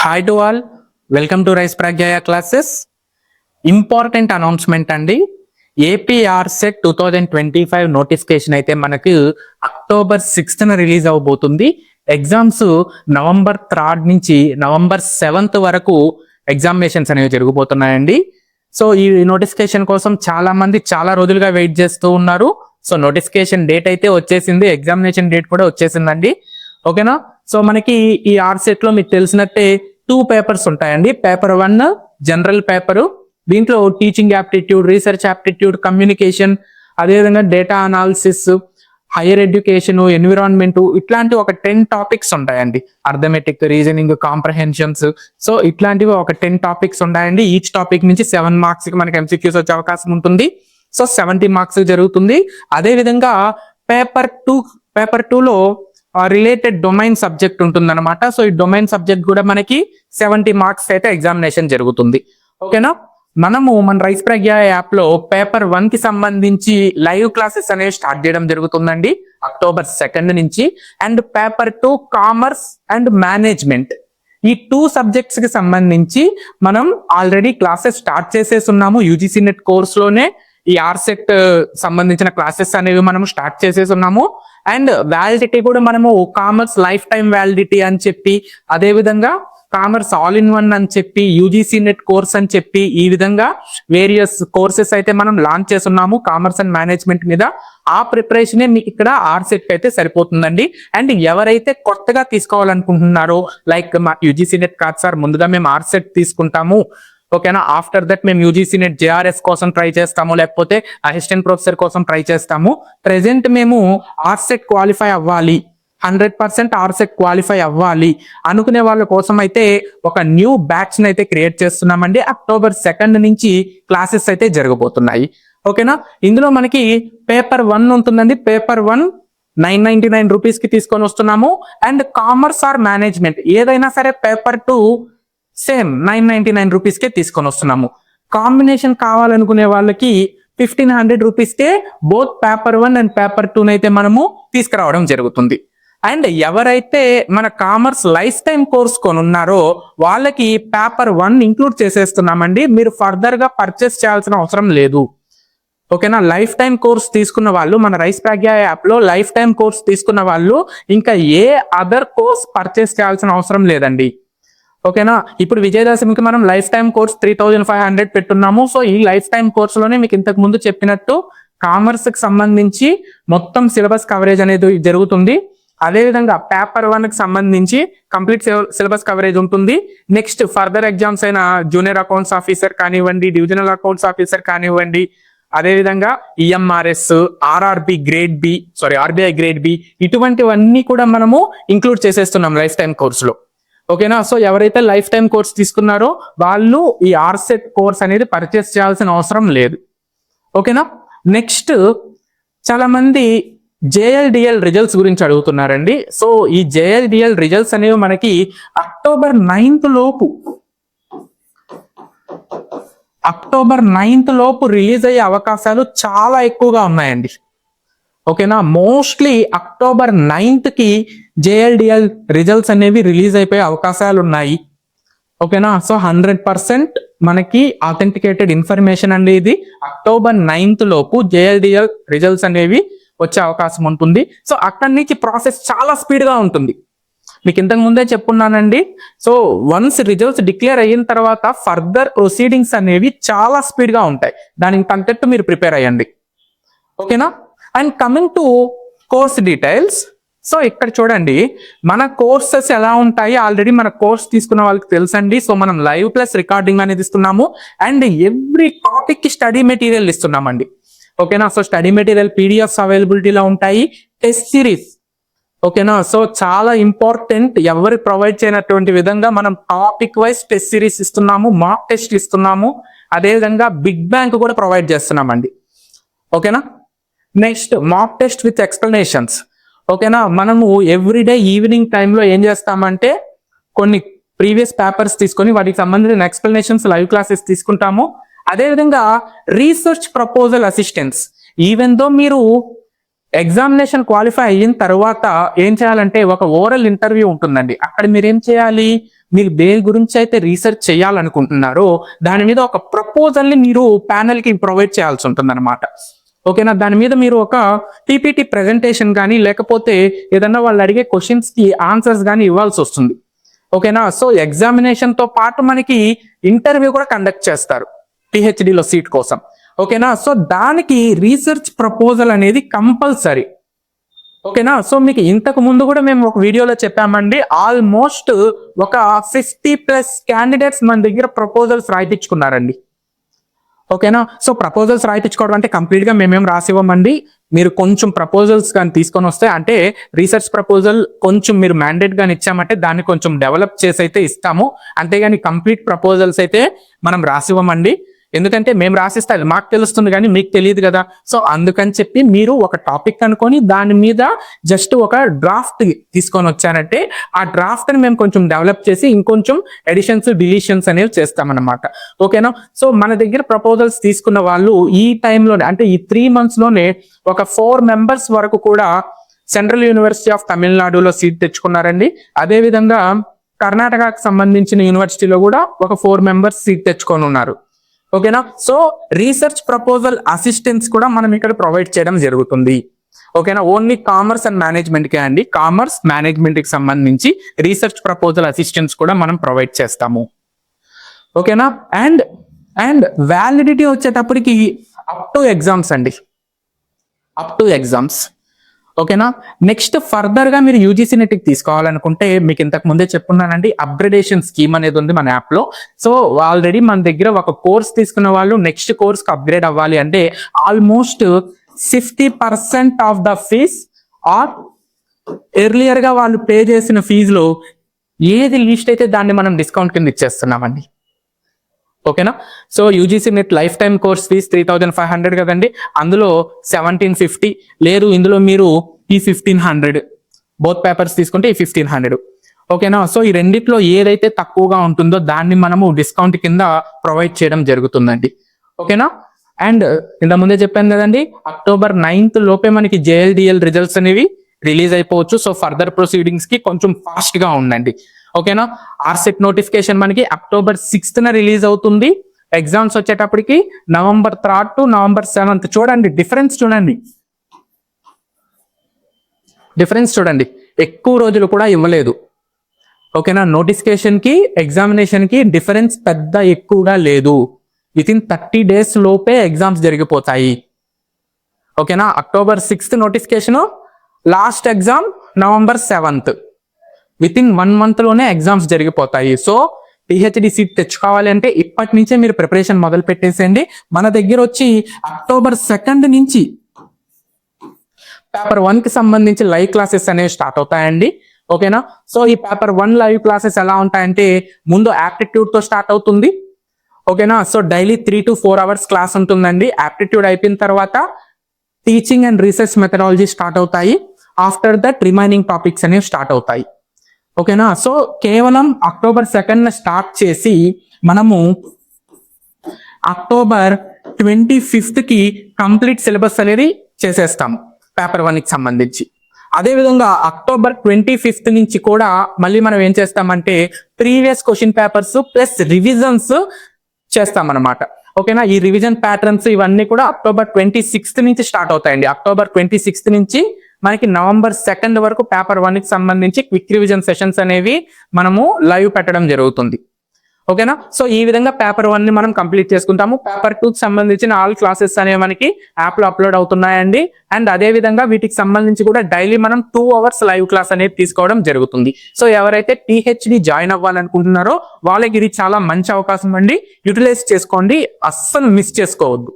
Hi to all, welcome to rise Pragnaya classes. Important announcement అండి. APRCET 2025 notification అయితే మనకు October 6th release అవబోతుంది. Exams November 3rd నుంచి November 7th వరకు examinations అనేవి జరగబోతున్నాయండి. సో ఈ నోటిఫికేషన్ కోసం చాలా మంది చాలా రోజులుగా వెయిట్ చేస్తూ ఉన్నారు. సో నోటిఫికేషన్ డేట్ అయితే వచ్చేసింది, ఎగ్జామినేషన్ డేట్ కూడా వచ్చేసిందండి. ఓకేనా? సో మనకి ఈ ఆర్సెట్ లో మీకు తెలిసినట్టే 2 పేపర్స్ ఉంటాయండి. పేపర్ 1 జనరల్ పేపరు, దీంట్లో teaching aptitude, research aptitude, communication, అదేవిధంగా data analysis, higher education, environment, ఇట్లాంటి ఒక 10 టాపిక్స్ ఉంటాయండి. అర్థమెటిక్, రీజనింగ్, కాంప్రహెన్షన్స్, సో ఇట్లాంటివి ఒక 10 టాపిక్స్ ఉంటాయండి. ఈచ్ టాపిక్ నుంచి 7 మార్క్స్ కి మనకి ఎంసీక్యూస్ వచ్చే అవకాశం ఉంటుంది. సో 70 మార్క్స్ జరుగుతుంది. అదే విధంగా పేపర్ 2లో రిలేటెడ్ డొమైన్ సబ్జెక్ట్ ఉంటుంది అనమాట. సో ఈ డొమైన్ సబ్జెక్ట్ కూడా మనకి 70 మార్క్స్ అయితే ఎగ్జామినేషన్ జరుగుతుంది. ఓకేనా? మనము మన రైస్ ప్రజ్ఞ యాప్ లో పేపర్ 1 కి సంబంధించి లైవ్ క్లాసెస్ అనేవి స్టార్ట్ చేయడం జరుగుతుందండి అక్టోబర్ 2nd నుంచి. And paper 2 commerce and management, ఈ 2 సబ్జెక్ట్స్ కి సంబంధించి మనం ఆల్రెడీ క్లాసెస్ స్టార్ట్ చేసేస్తున్నాము. యూజీసీ నెట్ కోర్స్ లోనే ఈ ఆర్సెట్ సంబంధించిన క్లాసెస్ అనేవి మనం స్టార్ట్ చేసేస్తున్నాము. అండ్ వ్యాలిడిటీ కూడా మనము కామర్స్ లైఫ్ టైం వ్యాలిడిటీ అని చెప్పి, అదే విధంగా కామర్స్ ఆల్ ఇన్ వన్ అని చెప్పి, యూజీసీ నెట్ కోర్స్ అని చెప్పి, ఈ విధంగా వేరియస్ కోర్సెస్ అయితే మనం లాంచ్ చేస్తున్నాము కామర్స్ అండ్ మేనేజ్మెంట్ మీద. ఆ ప్రిపరేషన్ మీకు ఇక్కడ ఆర్సెట్ అయితే సరిపోతుందండి. అండ్ ఎవరైతే కొత్తగా తీసుకోవాలనుకుంటున్నారో, లైక్ మా యూజీసీ నెట్ కాదు సార్, ముందుగా మేము ఆర్సెట్ తీసుకుంటాము, ఓకేనా, ఆఫ్టర్ దట్ మేము యూజీసీ నెట్ జేఆర్ఎస్ కోసం ట్రై చేస్తాము, లేకపోతే అసిస్టెంట్ ప్రొఫెసర్ కోసం ట్రై చేస్తాము, ప్రెసెంట్ మేము ఆర్సెట్ క్వాలిఫై అవ్వాలి, 100% ఆర్సెట్ క్వాలిఫై అవ్వాలి అనుకునే వాళ్ళ కోసం అయితే ఒక న్యూ బ్యాచ్ అయితే క్రియేట్ చేస్తున్నామండి. అక్టోబర్ 2nd నుంచి క్లాసెస్ అయితే జరగబోతున్నాయి. ఓకేనా? ఇందులో మనకి పేపర్ 1 ఉంటుందండి. పేపర్ 1 999 రూపీస్ కి తీసుకొని వస్తున్నాము. అండ్ కామర్స్ ఆర్ మేనేజ్మెంట్ ఏదైనా సరే పేపర్ 2 సేమ్ 999 రూపీస్ కే తీసుకొని వస్తున్నాము. కాంబినేషన్ కావాలనుకునే వాళ్ళకి 1500 rupees K both paper 1 and paper 2 అయితే మనము తీసుకురావడం జరుగుతుంది. అండ్ ఎవరైతే మన కామర్స్ లైఫ్ టైం కోర్స్ కొనున్నారో వాళ్ళకి పేపర్ 1 ఇంక్లూడ్ చేసేస్తున్నామండి. మీరు ఫర్దర్ గా పర్చేస్ చేయాల్సిన అవసరం లేదు. ఓకేనా? లైఫ్ టైం కోర్స్ తీసుకున్న వాళ్ళు మన రైస్ ప్రజ్ఞ యాప్ లో లైఫ్ టైం కోర్స్ తీసుకున్న వాళ్ళు ఇంకా ఏ అదర్ కోర్స్ పర్చేస్ చేయాల్సిన అవసరం లేదండి. ఓకేనా? ఇప్పుడు విజయదశమికి మనం లైఫ్ టైం కోర్స్ 3500 పెట్టున్నాము. సో ఈ లైఫ్ టైం కోర్స్ లోనే మీకు ఇంతకు ముందు చెప్పినట్టు కామర్స్ కి సంబంధించి మొత్తం సిలబస్ కవరేజ్ అనేది జరుగుతుంది. అదేవిధంగా పేపర్ 1 కి సంబంధించి కంప్లీట్ సిలబస్ కవరేజ్ ఉంటుంది. నెక్స్ట్ ఫర్దర్ ఎగ్జామ్స్ అయిన జూనియర్ అకౌంట్స్ ఆఫీసర్ కానివ్వండి, డివిజనల్ అకౌంట్స్ ఆఫీసర్ కానివ్వండి, అదేవిధంగా EMRS, RRB grade B, RBI grade B, ఇటువంటివన్నీ కూడా మనము ఇంక్లూడ్ చేసేస్తున్నాం లైఫ్ టైం కోర్స్ లో. ఓకేనా? సో ఎవరైతే లైఫ్ టైం కోర్స్ తీసుకున్నారో వాళ్ళు ఈ ఆర్సెట్ కోర్స్ అనేది పర్చేస్ చేయాల్సిన అవసరం లేదు. ఓకేనా? నెక్స్ట్ చాలా మంది జేఎల్డిఎల్ రిజల్ట్స్ గురించి అడుగుతున్నారండి. సో ఈ జేఎల్డిఎల్ రిజల్ట్స్ అనేవి మనకి అక్టోబర్ 9th లోపు రిలీజ్ అయ్యే అవకాశాలు చాలా ఎక్కువగా ఉన్నాయండి. ఓకేనా? మోస్ట్లీ అక్టోబర్ 9th కి జేఎల్డిఎల్ రిజల్ట్స్ అనేవి రిలీజ్ అయిపోయే అవకాశాలు ఉన్నాయి. ఓకేనా? సో 100% మనకి ఆథెంటికేటెడ్ ఇన్ఫర్మేషన్ అండి ఇది. అక్టోబర్ 9th లోపు జేఎల్డిఎల్ రిజల్ట్స్ అనేవి వచ్చే అవకాశం ఉంటుంది. సో అక్కడి నుంచి ప్రాసెస్ చాలా స్పీడ్ గా ఉంటుంది. మీకు ఇంతకు ముందే చెప్పున్నానండి. సో వన్స్ రిజల్ట్స్ డిక్లేర్ అయిన తర్వాత ఫర్దర్ ప్రొసీడింగ్స్ అనేవి చాలా స్పీడ్ గా ఉంటాయి. దానికి తగ్గట్టు మీరు ప్రిపేర్ అయ్యండి. ఓకేనా? And coming to course details, so ఇక్కడ చూడండి మన కోర్సెస్ ఎలా ఉంటాయి. ఆల్రెడీ మన కోర్స్ తీసుకున్న వాళ్ళకి తెలుసండి. సో మనం లైవ్ ప్లస్ రికార్డింగ్ అనేది ఇస్తున్నాము. అండ్ ఎవ్రీ టాపిక్ కి స్టడీ మెటీరియల్ ఇస్తున్నామండి. ఓకేనా? సో స్టడీ మెటీరియల్ పీడిఎఫ్స్ అవైలబిలిటీలో ఉంటాయి. టెస్ట్ సిరీస్, ఓకేనా? సో చాలా ఇంపార్టెంట్, ఎవరు ప్రొవైడ్ చేయనటువంటి విధంగా మనం టాపిక్ వైజ్ టెస్ట్ సిరీస్ ఇస్తున్నాము, మాక్ టెస్ట్ ఇస్తున్నాము, అదేవిధంగా బిగ్ బ్యాంక్ కూడా ప్రొవైడ్ చేస్తున్నామండి. ఓకేనా? Next mock test with explanations. ఓకేనా? మనము ఎవ్రీడే ఈవినింగ్ టైంలో ఏం చేస్తామంటే కొన్ని ప్రీవియస్ పేపర్స్ తీసుకొని వాటికి సంబంధించిన ఎక్స్ప్లెనేషన్స్ లైవ్ క్లాసెస్ తీసుకుంటాము. అదేవిధంగా research proposal assistance, even though మీరు ఎగ్జామినేషన్ క్వాలిఫై అయిన తర్వాత ఏం చేయాలంటే ఒక ఓరల్ ఇంటర్వ్యూ ఉంటుందండి. అక్కడ మీరు ఏం చేయాలి, మీరు దేని గురించి అయితే రీసెర్చ్ చేయాలనుకుంటున్నారో దాని మీద ఒక ప్రపోజల్ ని మీరు ప్యానెల్ కి ప్రొవైడ్ చేయాల్సి ఉంటుంది అనమాట. ఓకేనా, దాని మీద మీరు ఒక పీపీటీ ప్రెజెంటేషన్ కానీ లేకపోతే ఏదన్నా వాళ్ళు అడిగే క్వశ్చన్స్ కి ఆన్సర్స్ కానీ ఇవ్వాల్సి వస్తుంది. ఓకేనా, సో ఎగ్జామినేషన్ తో పాటు మనకి ఇంటర్వ్యూ కూడా కండక్ట్ చేస్తారు పిహెచ్డిలో సీట్ కోసం. ఓకేనా, సో దానికి రీసెర్చ్ ప్రపోజల్ అనేది కంపల్సరీ. ఓకేనా, సో మీకు ఇంతకు ముందు కూడా మేము ఒక వీడియోలో చెప్పామండి, ఆల్మోస్ట్ ఒక 50+ క్యాండిడేట్స్ మన దగ్గర ప్రపోజల్స్ రాయించుకున్నారండి. ఓకేనా, సో ప్రపోజల్స్ రాయించుకోవడం అంటే కంప్లీట్ గా మేమేం రాసివ్వమండి. మీరు కొంచెం ప్రపోజల్స్ కానీ తీసుకొని వస్తే, అంటే రీసెర్చ్ ప్రపోజల్ కొంచెం మీరు మ్యాండేట్ గాని ఇచ్చామంటే దాన్ని కొంచెం డెవలప్ చేసి అయితే ఇస్తాము, అంతేగాని కంప్లీట్ ప్రపోజల్స్ అయితే మనం రాసివ్వమండి. ఎందుకంటే మేము రాసిస్తే మాకు తెలుస్తుంది కానీ మీకు తెలియదు కదా. సో అందుకని చెప్పి మీరు ఒక టాపిక్ అనుకొని దాని మీద జస్ట్ ఒక డ్రాఫ్ట్ తీసుకొని వచ్చారంటే ఆ డ్రాఫ్ట్ ని మేము కొంచెం డెవలప్ చేసి ఇంకొంచెం ఎడిషన్స్ డిలీషన్స్ అనేవి చేస్తామన్నమాట. ఓకేనా, సో మన దగ్గర ప్రపోజల్స్ తీసుకున్న వాళ్ళు ఈ టైంలోనే, అంటే ఈ 3 months లోనే ఒక 4 members వరకు కూడా సెంట్రల్ యూనివర్సిటీ ఆఫ్ తమిళనాడులో సీట్ తెచ్చుకున్నారండి. అదే విధంగా కర్ణాటకకు సంబంధించిన యూనివర్సిటీలో కూడా ఒక 4 members సీట్ తెచ్చుకొని ఉన్నారు. ఓకేనా, సో రీసెర్చ్ ప్రపోజల్ అసిస్టెన్స్ కూడా మనం ఇక్కడ ప్రొవైడ్ చేయడం జరుగుతుంది. ఓకేనా, ఓన్లీ కామర్స్ అండ్ మేనేజ్మెంట్ కే అండి, కామర్స్ మేనేజ్మెంట్ కి సంబంధించి రీసెర్చ్ ప్రపోజల్ అసిస్టెన్స్ కూడా మనం ప్రొవైడ్ చేస్తాము. ఓకేనా, అండ్ వ్యాలిడిటీ వచ్చేటప్పటికి అప్ టు ఎగ్జామ్స్ అండి, అప్ టు ఎగ్జామ్స్. ఓకేనా, నెక్స్ట్ ఫర్దర్ గా మీరు యూజీసీ నెట్ కి తీసుకోవాలనుకుంటే మీకు ఇంతకు ముందే చెప్పున్నానండి, అప్గ్రేడేషన్ స్కీమ్ అనేది ఉంది మన యాప్ లో. సో ఆల్రెడీ మన దగ్గర ఒక కోర్స్ తీసుకున్న వాళ్ళు నెక్స్ట్ కోర్స్ కి అప్గ్రేడ్ అవ్వాలి అంటే almost 50% of the fees or earlier గా వాళ్ళు పే చేసిన ఫీజులో ఏది లీస్ట్ అయితే దాన్ని మనం డిస్కౌంట్ కింద ఇచ్చేస్తున్నామండి. ఓకేనా, so UGC NET life time course fee 3500 కదండి, అందులో 1750 లేదు, ఇందులో మీరు ఈ 1500 బోత్ పేపర్స్ తీసుకుంటే ఈ 1500. ఓకేనా, సో ఈ రెండిట్లో ఏదైతే తక్కువగా ఉంటుందో దాన్ని మనము డిస్కౌంట్ కింద ప్రొవైడ్ చేయడం జరుగుతుందండి. ఓకేనా, అండ్ ఇంత ముందే చెప్పాను కదండి, October 9th లోపే మనకి JLDL రిజల్ట్స్ అనేవి రిలీజ్ అయిపోవచ్చు. సో ఫర్దర్ ప్రొసీడింగ్స్ కి కొంచెం ఫాస్ట్ గా ఉండండి. ఓకేనా, ఆర్సెట్ నోటిఫికేషన్ మనకి October 6th రిలీజ్ అవుతుంది. ఎగ్జామ్స్ వచ్చేటప్పటికి November 3rd to November 7th. చూడండి డిఫరెన్స్, చూడండి ఎక్కువ రోజులు కూడా ఇవ్వలేదు. ఓకేనా, నోటిఫికేషన్ కి ఎగ్జామినేషన్ కి డిఫరెన్స్ పెద్ద ఎక్కువగా లేదు. వితిన్ 30 days లోపే ఎగ్జామ్స్ జరిగిపోతాయి. ఓకేనా, October 6th notification, last exam November 7th. Within 1 month లోనే ఎగ్జామ్స్ జరిగిపోతాయి. సో పిహెచ్డి సీట్ తెచ్చుకోవాలి అంటే ఇప్పటి నుంచే మీరు ప్రిపరేషన్ మొదలు పెట్టేసేయండి. మన దగ్గర వచ్చి October 2nd నుంచి పేపర్ 1 కి సంబంధించి లైవ్ క్లాసెస్ అనేవి స్టార్ట్ అవుతాయండి. ఓకేనా, సో ఈ పేపర్ 1 లైవ్ క్లాసెస్ ఎలా ఉంటాయంటే ముందు యాప్టిట్యూడ్ తో స్టార్ట్ అవుతుంది. ఓకేనా, so daily 3 to 4 hours class ఉంటుందండి. యాప్టిట్యూడ్ అయిపోయిన తర్వాత teaching and research methodology start అవుతాయి. ఆఫ్టర్ దట్ రిమైనింగ్ టాపిక్స్ అనేవి స్టార్ట్ అవుతాయి. ఓకేనా, సో కేవలం October 2nd స్టార్ట్ చేసి మనము October 25th కి కంప్లీట్ సిలబస్ అనేది చేసేస్తాం పేపర్ 1 కి సంబంధించి. అదేవిధంగా October 25th నుంచి కూడా మళ్ళీ మనం ఏం చేస్తామంటే previous question papers plus revisions చేస్తామన్నమాట. ఓకేనా, ఈ రివిజన్ ప్యాటర్న్స్ ఇవన్నీ కూడా October 26th నుంచి స్టార్ట్ అవుతాయండి. October 26th నుంచి మనకి November 2nd వరకు పేపర్ 1 కి సంబంధించి క్విక్ రివిజన్ సెషన్స్ అనేవి మనము లైవ్ పెట్టడం జరుగుతుంది. ఓకేనా, సో ఈ విధంగా పేపర్ 1 ని మనం కంప్లీట్ చేసుకుంటాము. పేపర్ 2 కి సంబంధించిన ఆల్ క్లాసెస్ అనేవి మనకి యాప్ లో అప్లోడ్ అవుతున్నాయండి. అండ్ అదే విధంగా వీటికి సంబంధించి కూడా డైలీ మనం 2 hours లైవ్ క్లాస్ అనేది తీసుకోవడం జరుగుతుంది. సో ఎవరైతే పిహెచ్డి జాయిన్ అవ్వాలనుకుంటున్నారో వాళ్ళకి ఇది చాలా మంచి అవకాశం అండి, యూటిలైజ్ చేసుకోండి, అస్సలు మిస్ చేసుకోవద్దు.